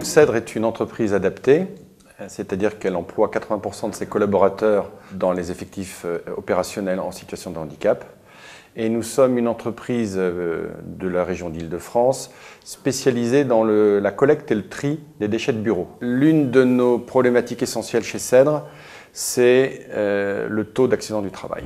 Cèdre est une entreprise adaptée, c'est-à-dire qu'elle emploie 80% de ses collaborateurs dans les effectifs opérationnels en situation de handicap. Et nous sommes une entreprise de la région d'Île-de-France spécialisée dans la collecte et le tri des déchets de bureau. L'une de nos problématiques essentielles chez Cèdre, c'est le taux d'accident du travail.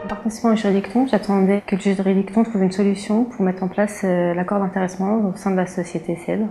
En participant au Juridicton, j'attendais que le Juridicton trouve une solution pour mettre en place l'accord d'intéressement au sein de la société Cèdre.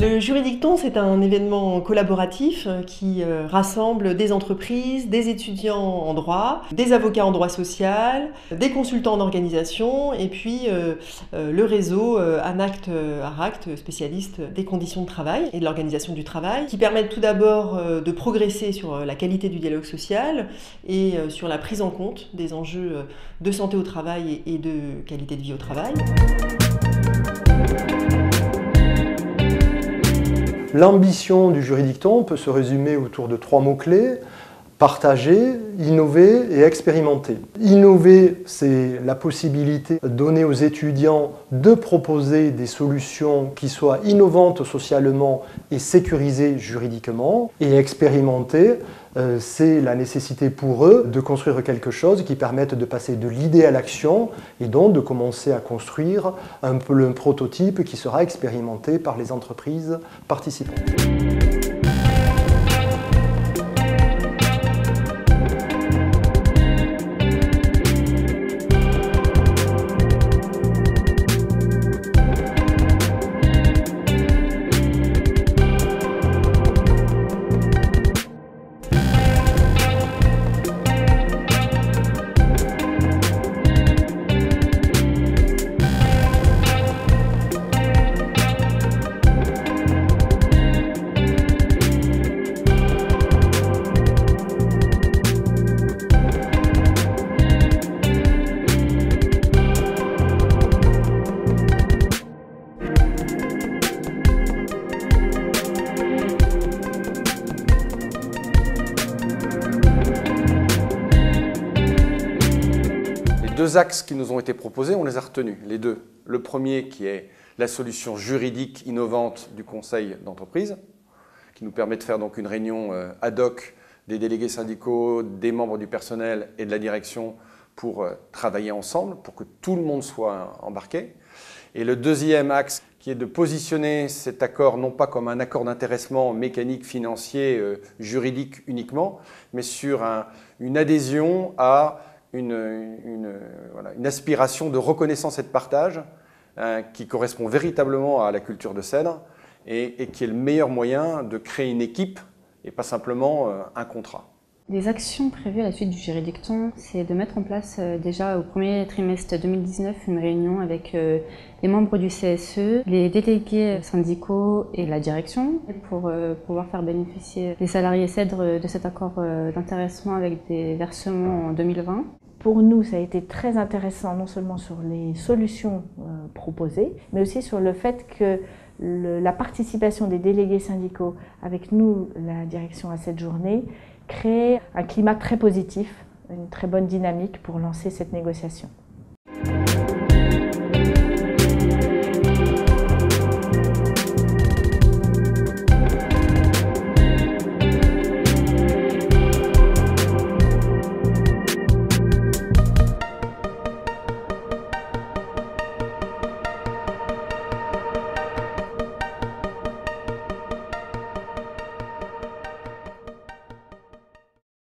Le Juridicton, c'est un événement collaboratif qui rassemble des entreprises, des étudiants en droit, des avocats en droit social, des consultants en organisation et puis le réseau ANACT-ARACT, spécialiste des conditions de travail et de l'organisation du travail, qui permettent tout d'abord de progresser sur la qualité du dialogue social et sur la prise en compte des enjeux de santé au travail et de qualité de vie au travail. L'ambition du Juridicton peut se résumer autour de 3 mots-clés: partager, innover et expérimenter. Innover, c'est la possibilité donnée aux étudiants de proposer des solutions qui soient innovantes socialement et sécurisées juridiquement. Et expérimenter, c'est la nécessité pour eux de construire quelque chose qui permette de passer de l'idée à l'action et donc de commencer à construire un prototype qui sera expérimenté par les entreprises participantes. Les 2 axes qui nous ont été proposés, on les a retenus, les 2. Le premier qui est la solution juridique innovante du conseil d'entreprise, qui nous permet de faire donc une réunion ad hoc des délégués syndicaux, des membres du personnel et de la direction pour travailler ensemble, pour que tout le monde soit embarqué. Et le deuxième axe qui est de positionner cet accord non pas comme un accord d'intéressement mécanique, financier, juridique uniquement, mais sur une adhésion à une aspiration de reconnaissance et de partage qui correspond véritablement à la culture de Cèdre et qui est le meilleur moyen de créer une équipe et pas simplement un contrat. Les actions prévues à la suite du Juridicton, c'est de mettre en place déjà au premier trimestre 2019 une réunion avec les membres du CSE, les délégués syndicaux et la direction pour pouvoir faire bénéficier les salariés Cèdre de cet accord d'intéressement avec des versements en 2020. Pour nous, ça a été très intéressant, non seulement sur les solutions proposées, mais aussi sur le fait que la participation des délégués syndicaux avec nous, la direction à cette journée, crée un climat très positif, une très bonne dynamique pour lancer cette négociation.